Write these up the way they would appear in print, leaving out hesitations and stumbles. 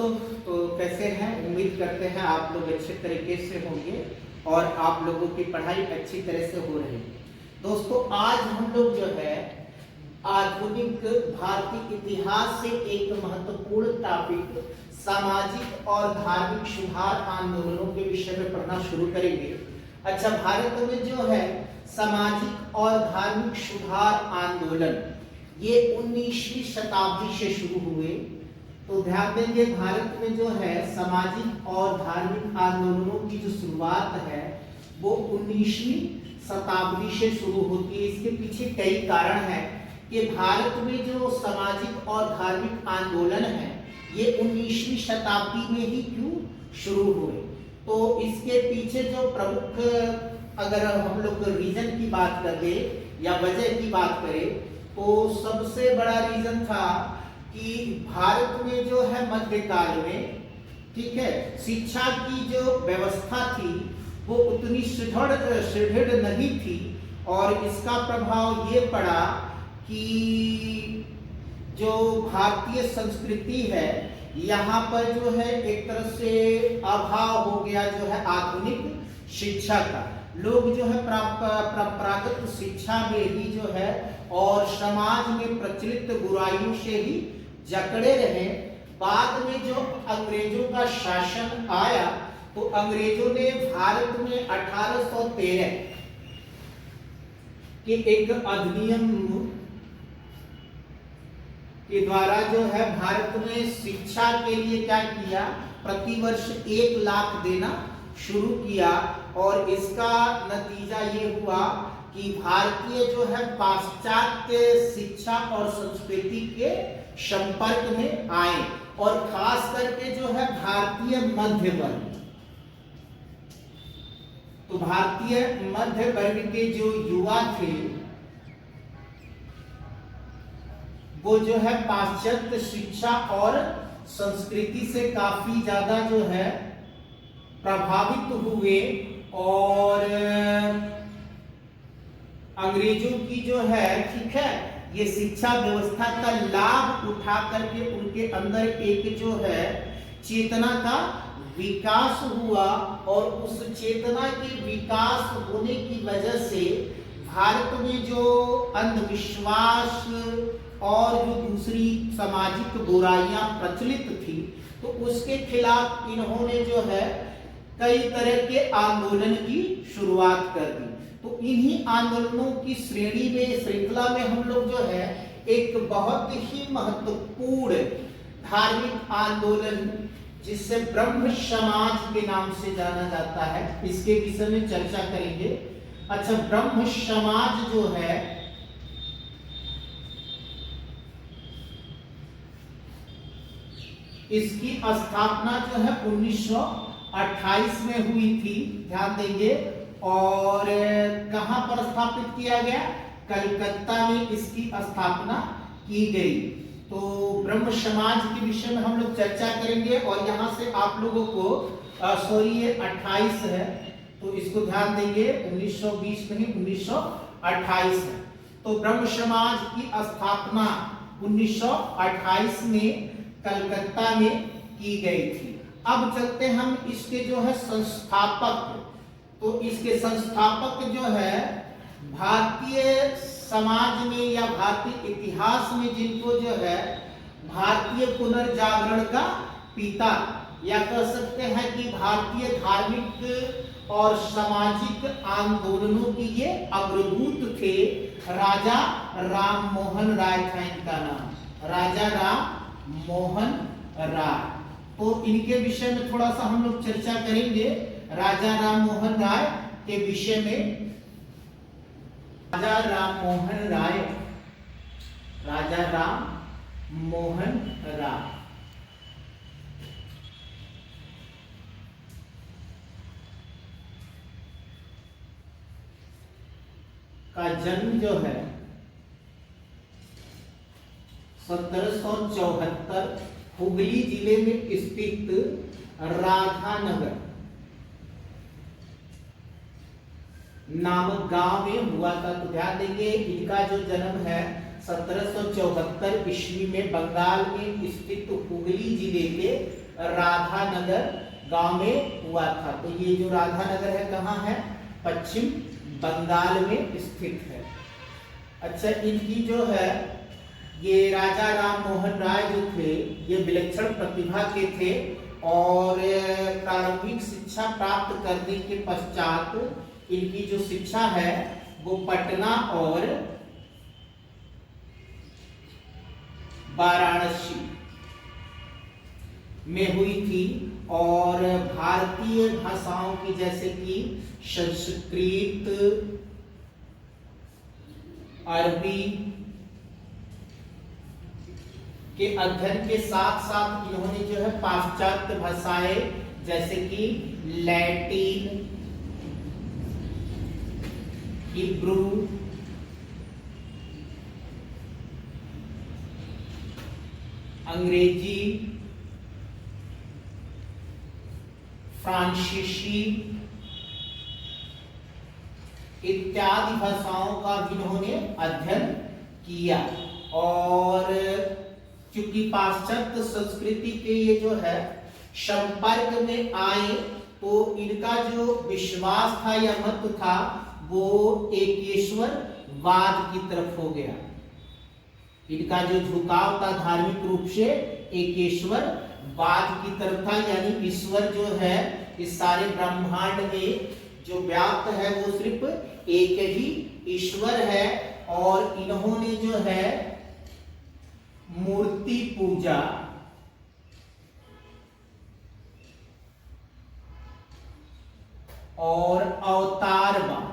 दोस्तों, तो कैसे हैं? उम्मीद करते हैं आप लोग अच्छे तरीके से होंगे और आप लोगों की पढ़ाई अच्छी तरह से हो रही है। दोस्तों, आज हम लोग जो है आधुनिक भारतीय इतिहास से एक महत्वपूर्ण टॉपिक सामाजिक और धार्मिक सुधार आंदोलनों के विषय में पढ़ना शुरू करेंगे। अच्छा, भारत में जो है सामाजिक और धार्मिक सुधार आंदोलन ये 19वीं शताब्दी से शुरू हुए। तो ध्यान देंगे, भारत में जो है सामाजिक और धार्मिक आंदोलनों की जो शुरुआत है वो 19वीं शताब्दी से शुरू होती है। इसके पीछे कई कारण हैं कि भारत में जो सामाजिक और धार्मिक आंदोलन है ये 19वीं शताब्दी में ही क्यों शुरू हुए। तो इसके पीछे जो प्रमुख, अगर हम लोग रीजन की बात करें या वजह की बात करें, तो सबसे बड़ा रीजन था कि भारत में जो है मध्यकाल में, ठीक है, शिक्षा की जो व्यवस्था थी वो उतनी सुदृढ़ नहीं थी और इसका प्रभाव ये पड़ा कि जो भारतीय संस्कृति है यहाँ पर जो है एक तरह से अभाव हो गया जो है आधुनिक शिक्षा का। लोग जो है परंपरागत शिक्षा में ही जो है और समाज में प्रचलित बुराइयों से ही जकड़े रहे। बाद में जो अंग्रेजों का शासन आया तो अंग्रेजों ने भारत में 1813 के एक अधिनियम के द्वारा जो है भारत में शिक्षा के लिए क्या किया, प्रतिवर्ष 1 लाख देना शुरू किया और इसका नतीजा ये हुआ कि भारतीय जो है पाश्चात्य शिक्षा और संस्कृति के संपर्क में आए और खास करके जो है भारतीय मध्य वर्ग, तो भारतीय मध्य वर्ग के जो युवा थे वो जो है पाश्चात्य शिक्षा और संस्कृति से काफी ज्यादा जो है प्रभावित हुए और अंग्रेजों की जो है, ठीक है, ये शिक्षा व्यवस्था का लाभ उठा करके उनके अंदर एक जो है चेतना का विकास हुआ और उस चेतना के विकास होने की वजह से भारत में जो अंधविश्वास और जो दूसरी सामाजिक बुराइयां प्रचलित थी तो उसके खिलाफ इन्होंने जो है कई तरह के आंदोलन की शुरुआत कर दी। तो इन्हीं आंदोलनों की श्रेणी में, श्रृंखला में हम लोग जो है एक बहुत ही महत्वपूर्ण धार्मिक आंदोलन जिससे ब्रह्म समाज के नाम से जाना जाता है, इसके विषय में चर्चा करेंगे। अच्छा, ब्रह्म समाज जो है इसकी स्थापना जो है 1928 में हुई थी, ध्यान देंगे। और कहां पर स्थापित किया गया? कलकत्ता में इसकी स्थापना की गई। तो ब्रह्म समाज के विषय में हम लोग चर्चा करेंगे और यहां से आप लोगों को ये 28 है तो इसको ध्यान देंगे, 1920 नहीं 1928 है। तो ब्रह्म समाज की स्थापना 1928 में कलकत्ता में की गई थी। अब चलते हम इसके जो है संस्थापक, तो इसके संस्थापक जो है भारतीय समाज में या भारतीय इतिहास में जिनको जो है भारतीय पुनर्जागरण का पिता या कह सकते हैं कि भारतीय धार्मिक और सामाजिक आंदोलनों की ये अग्रदूत थे, राजा राम मोहन राय था इनका नाम, राजा राम मोहन राय। तो इनके विषय में थोड़ा सा हम लोग चर्चा करेंगे, राजा राम मोहन राय के विषय में। राजा राम मोहन राय, राजा राम मोहन राय का जन्म जो है 1774 हुगली जिले में स्थित राधानगर नामक गांव में हुआ था। तो ध्यान देंगे, इनका जो जन्म है 1774 ईस्वी में बंगाल में स्थित हुगली जिले के राधानगर गांव में हुआ था। तो ये जो राधानगर है कहाँ है? पश्चिम बंगाल में स्थित है। अच्छा, इनकी जो है ये राजा राम मोहन राय जो थे ये विलक्षण प्रतिभा के थे और प्रारंभिक शिक्षा प्राप्त करने के पश्चात इनकी जो शिक्षा है वो पटना और वाराणसी में हुई थी और भारतीय भाषाओं की जैसे कि संस्कृत, अरबी के अध्ययन के साथ साथ इन्होंने जो है पाश्चात्य भाषाएं जैसे कि लैटिन, हिब्रू, अंग्रेजी, फ्रांसीसी इत्यादि भाषाओं का इन्होंने अध्ययन किया। और क्योंकि पाश्चात्य संस्कृति के ये जो है संपर्क में आए तो इनका जो विश्वास था या मत था वो एकेश्वरवाद की तरफ हो गया। इनका जो झुकाव था धार्मिक रूप से एकेश्वरवाद की तरफ था, यानी ईश्वर जो है इस सारे ब्रह्मांड में जो व्याप्त है वो सिर्फ एक ही ईश्वर है। और इन्होंने जो है मूर्ति पूजा और अवतारवाद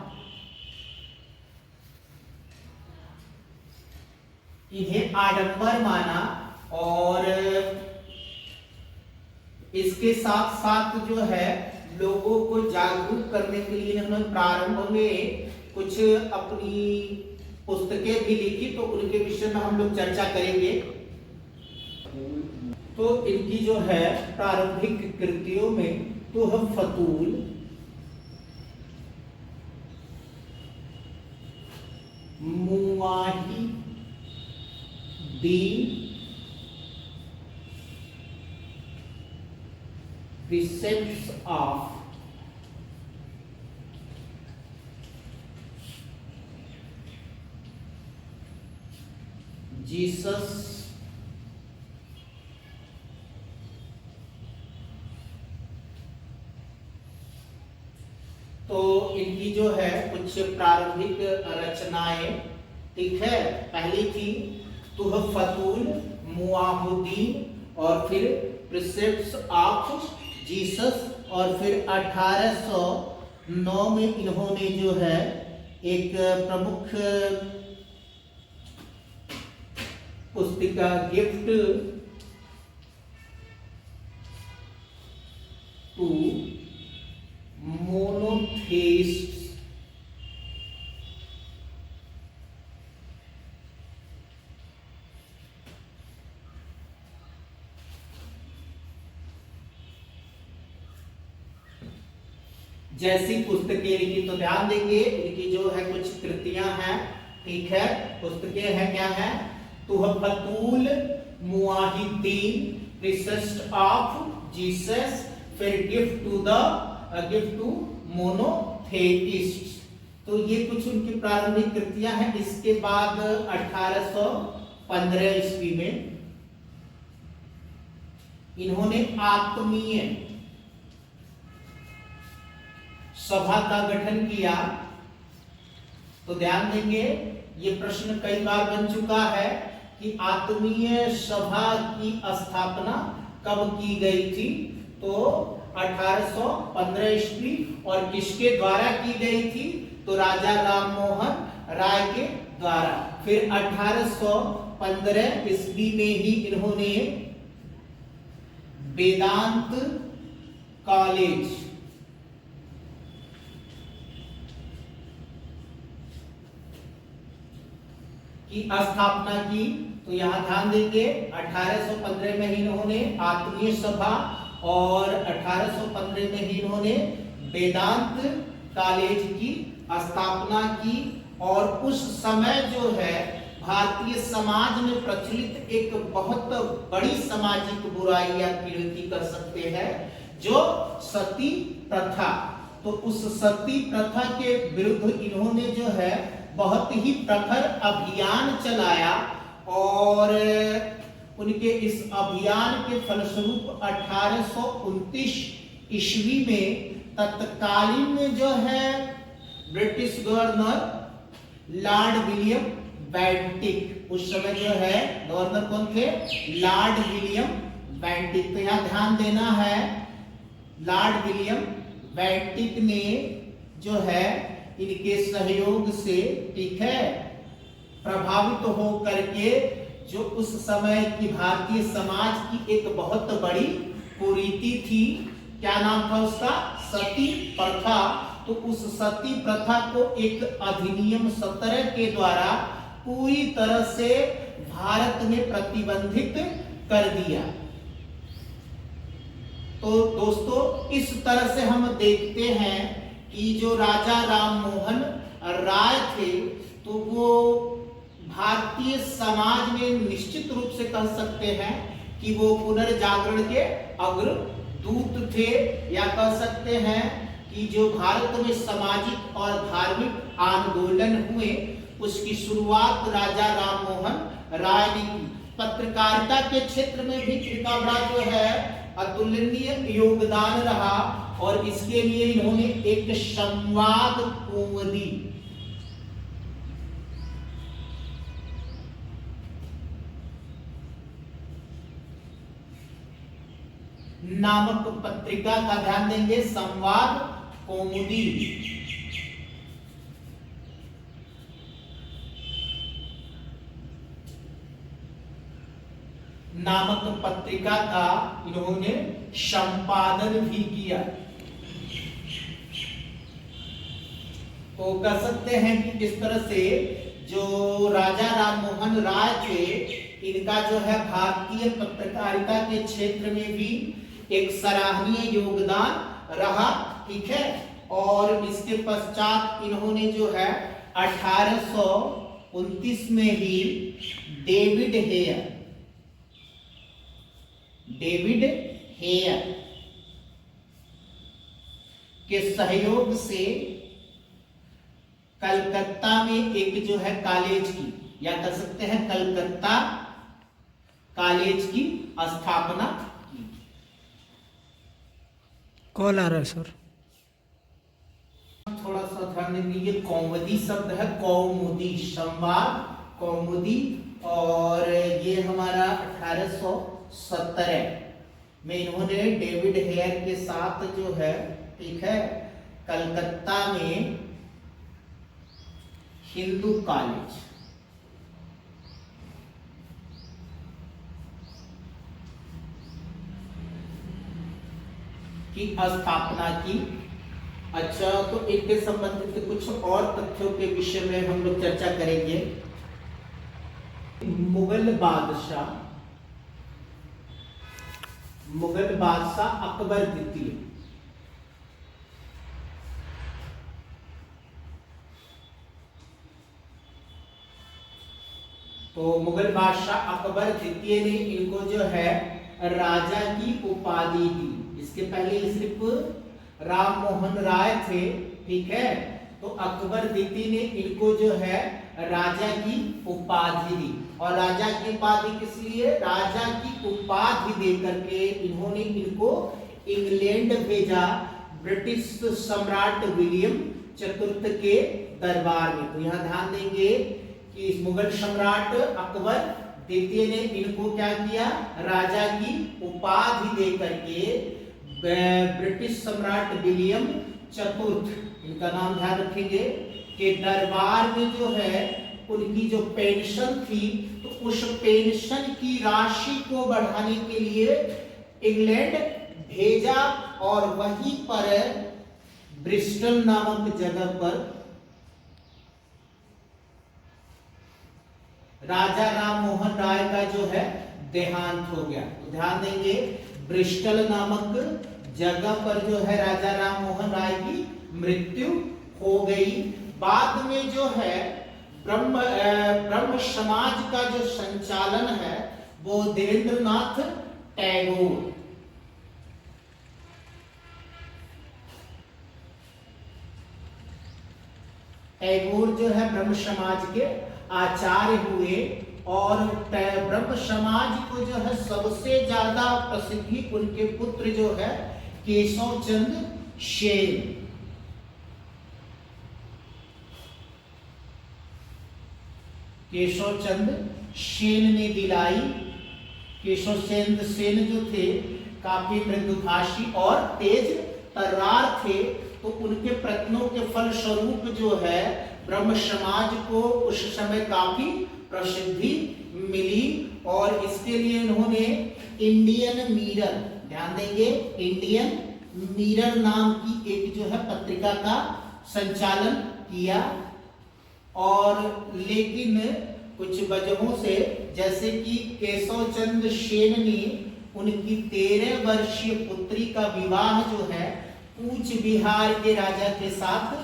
इन्हें आडंबर माना और इसके साथ साथ जो है लोगों को जागरूक करने के लिए इन्होंने प्रारंभ में कुछ अपनी पुस्तकें भी लिखी, तो उनके विषय में हम लोग चर्चा करेंगे। तो इनकी जो है प्रारंभिक कृतियों में तुहफ़ फतूल, मुआहिदीन, precepts of Jesus, तो इनकी जो है कुछ प्रारंभिक रचनाएं, ठीक है, पहली थी तुहफ़ फतूल, मुआहिदीन और फिर प्रिसेप्ट्स ऑफ जीसस और फिर 1809 में इन्होंने जो है एक प्रमुख पुस्तिका गिफ्ट टू मोनोथेइस्ट्स जैसी पुस्तकें लिखी। तो ध्यान देंगे इनकी जो है कुछ कृतियां हैं, ठीक है, पुस्तकें हैं, क्या है? तुहफ़ फतूल, मुआहिदीन, प्रिसेप्ट्स ऑफ जीसस, फिर गिफ्ट टू मोनोथेइस्ट्स। तो ये कुछ उनकी प्रारंभिक कृतियां हैं। इसके बाद 1815 ईस्वी में इन्होंने आत्मीय सभा का गठन किया। तो ध्यान देंगे ये प्रश्न कई बार बन चुका है कि आत्मीय सभा की स्थापना कब की गई थी? तो 1815 ईस्वी। और किसके द्वारा की गई थी? तो राजा राम मोहन राय के द्वारा। फिर 1815 ईस्वी में ही इन्होंने वेदांत कॉलेज की स्थापना की। तो यहां ध्यान देंगे 1815 में ही इन्होंने आत्मीय सभा और 1815 में ही इन्होंने वेदांत कॉलेज की स्थापना की। और उस समय जो है भारतीय समाज में प्रचलित एक बहुत बड़ी सामाजिक बुराई या कुरीति कर सकते हैं, जो सती प्रथा। तो उस सती प्रथा के विरुद्ध इन्होंने जो है बहुत ही प्रखर अभियान चलाया और उनके इस अभियान के फलस्वरूप 1829 ईस्वी में तत्कालीन जो है British governor Lord William Bentinck, उस समय जो है गवर्नर कौन थे? Lord William Bentinck. तो यहां ध्यान देना है, लॉर्ड विलियम बेंटिक ने जो है इनके सहयोग से, ठीक है, प्रभावित हो करके जो उस समय की भारतीय समाज की एक बहुत बड़ी कुरीति थी, क्या नाम था उसका? सती प्रथा। तो उस सती प्रथा को एक अधिनियम 17 के द्वारा पूरी तरह से भारत में प्रतिबंधित कर दिया। तो दोस्तों इस तरह से हम देखते हैं कि जो राजा राम मोहन राय थे, तो वो भारतीय समाज में निश्चित रूप से कह सकते हैं कि वो पुनर्जागरण के अग्रदूत थे, या कह सकते हैं कि जो भारत में सामाजिक और धार्मिक आंदोलन हुए उसकी शुरुआत राजा राम मोहन राय ने की। पत्रकारिता के क्षेत्र में भी इनका बड़ा जो है अतुलनीय योगदान रहा और इसके लिए इन्होंने एक संवाद कौमुदी नामक पत्रिका का ध्यान देंगे, संवाद कौमुदी नामक पत्रिका का इन्होंने संपादन भी किया। तो कह सकते हैं कि इस तरह से जो राजा राम मोहन राय थे, इनका जो है भारतीय पत्रकारिता के क्षेत्र में भी एक सराहनीय योगदान रहा, ठीक है। और इसके पश्चात इन्होंने जो है 1829 में ही डेविड हेयर के सहयोग से कलकत्ता में एक जो है कॉलेज की, या कह सकते हैं कलकत्ता कॉलेज की स्थापना की। कॉल आ रहा है सर, थोड़ा सा ध्यान देंगे, ये कौमुदी शब्द है, कौमुदी, संवाद कौमुदी, और ये हमारा 1817 में इन्होंने डेविड हेयर के साथ जो है, ठीक है, कलकत्ता में हिंदू कॉलेज की स्थापना की। अच्छा, तो इनके संबंधित कुछ और तथ्यों के विषय में हम लोग चर्चा करेंगे। मुगल बादशाह अकबर द्वितीय, तो मुगल बादशाह अकबर द्वितीय ने इनको जो है राजा की उपाधि दी। इसके पहले सिर्फ राम मोहन राय थे, ठीक है। तो अकबर द्वितीय ने इनको जो है राजा की उपाधि दी, और राजा की उपाधि किस लिए? राजा की उपाधि दे करके इन्होंने इनको इंग्लैंड भेजा, ब्रिटिश सम्राट विलियम चतुर्थ के दरबार में। तो यहाँ ध्यान देंगे कि मुगल सम्राट अकबर द्वितीय ने इनको क्या किया? राजा की उपाधि दे करके ब्रिटिश सम्राट विलियम चतुर्थ, इनका नाम ध्यान रखेंगे, के दरबार में जो है उनकी जो पेंशन थी, तो उस पेंशन की राशि को बढ़ाने के लिए इंग्लैंड भेजा, और वहीं पर ब्रिस्टल नामक जगह पर राजा राम मोहन राय का जो है देहांत हो गया। तो ध्यान देंगे, ब्रिस्टल नामक जगह पर जो है राजा राम मोहन राय की मृत्यु हो गई। बाद में जो है ब्रह्म समाज का जो संचालन है वो देवेंद्रनाथ टैगोर। टैगोर जो है ब्रह्म समाज के आचार्य हुए और ब्रह्म समाज को जो है सबसे ज्यादा प्रसिद्धि उनके पुत्र जो है केशव चंद्र सेन। केशव चंद्र सेन ने दिलाई। केशव चंद्र सेन जो थे काफी मृदुभाषी और तेज तर्रार थे, तो उनके प्रयत्नों के फल स्वरूप जो है ब्रह्म समाज को उस समय काफी प्रसिद्धि मिली और इसके लिए उन्होंने इंडियन मिरर, ध्यान देंगे, इंडियन मिरर नाम की एक जो है पत्रिका का संचालन किया। और लेकिन कुछ वजहों से, जैसे कि केशव चंद्र सेन ने उनकी 13 वर्षीय पुत्री का विवाह जो है कूच बिहार के राजा के साथ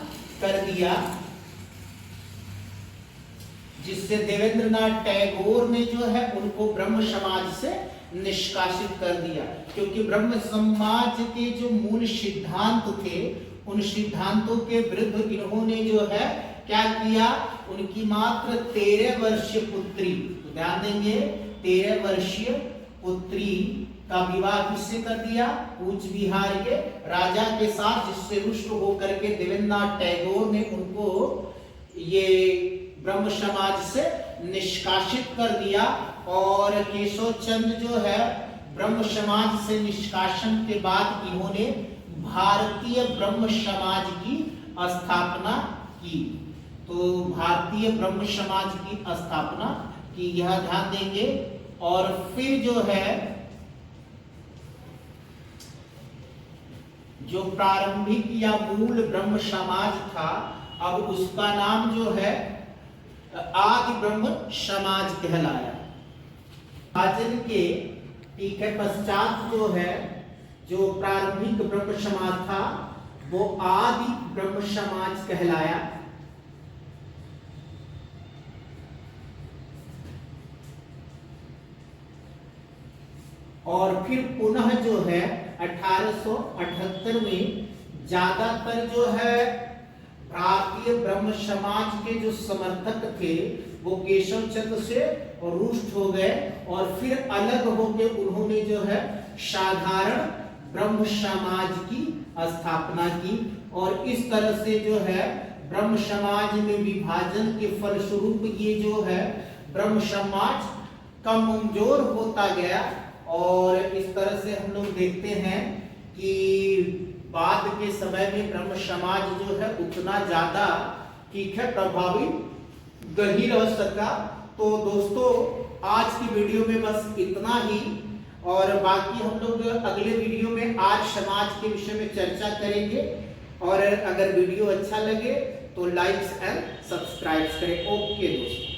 कर दिया, जिससे देवेंद्रनाथ टैगोर ने जो है उनको ब्रह्म समाज से निष्कासित कर दिया। क्योंकि ब्रह्म समाज के जो मूल सिद्धांत थे उन सिद्धांतों के विरुद्ध इन्होंने जो है क्या किया, उनकी मात्र 13 वर्षीय पुत्री, तो ध्यान देंगे 13 वर्षीय पुत्री का विवाह किससे कर दिया, कूच बिहार के राजा के साथ, जिससे रुष्ट होकर के देवेंद्रनाथ टैगोर ने उनको ये ब्रह्म समाज से निष्कासित कर दिया। और केशव चंद्र जो है ब्रह्म समाज से निष्कासन के बाद इन्होंने भारतीय ब्रह्म समाज की स्थापना की। तो भारतीय ब्रह्म समाज की स्थापना की, यह ध्यान देंगे। और फिर जो है जो प्रारंभिक या मूल ब्रह्म समाज था, अब उसका नाम जो है आदि ब्रह्म समाज कहलाया। विभाजन के ठीक है पश्चात जो है जो प्रारंभिक ब्रह्म समाज था वो आदि ब्रह्म समाज कहलाया। और फिर पुनः जो है 1878 में ज्यादातर जो है भारतीय ब्रह्म समाज के जो समर्थक थे वो केशव चंद्र से रुष्ट हो गए और फिर अलग होकर उन्होंने जो है साधारण ब्रह्म समाज की स्थापना की। और इस तरह से जो है ब्रह्म समाज में विभाजन के फलस्वरूप ये जो है ब्रह्म समाज कमजोर होता गया। और इस तरह से हम लोग देखते हैं कि बाद के समय में ब्रह्म समाज जो है उतना ज्यादा ठीक है प्रभावी नहीं रह सका। तो दोस्तों आज की वीडियो में बस इतना ही, और बाकी हम लोग अगले वीडियो में आज समाज के विषय में चर्चा करेंगे। और अगर वीडियो अच्छा लगे तो लाइक एंड सब्सक्राइब करें। ओके दोस्तों।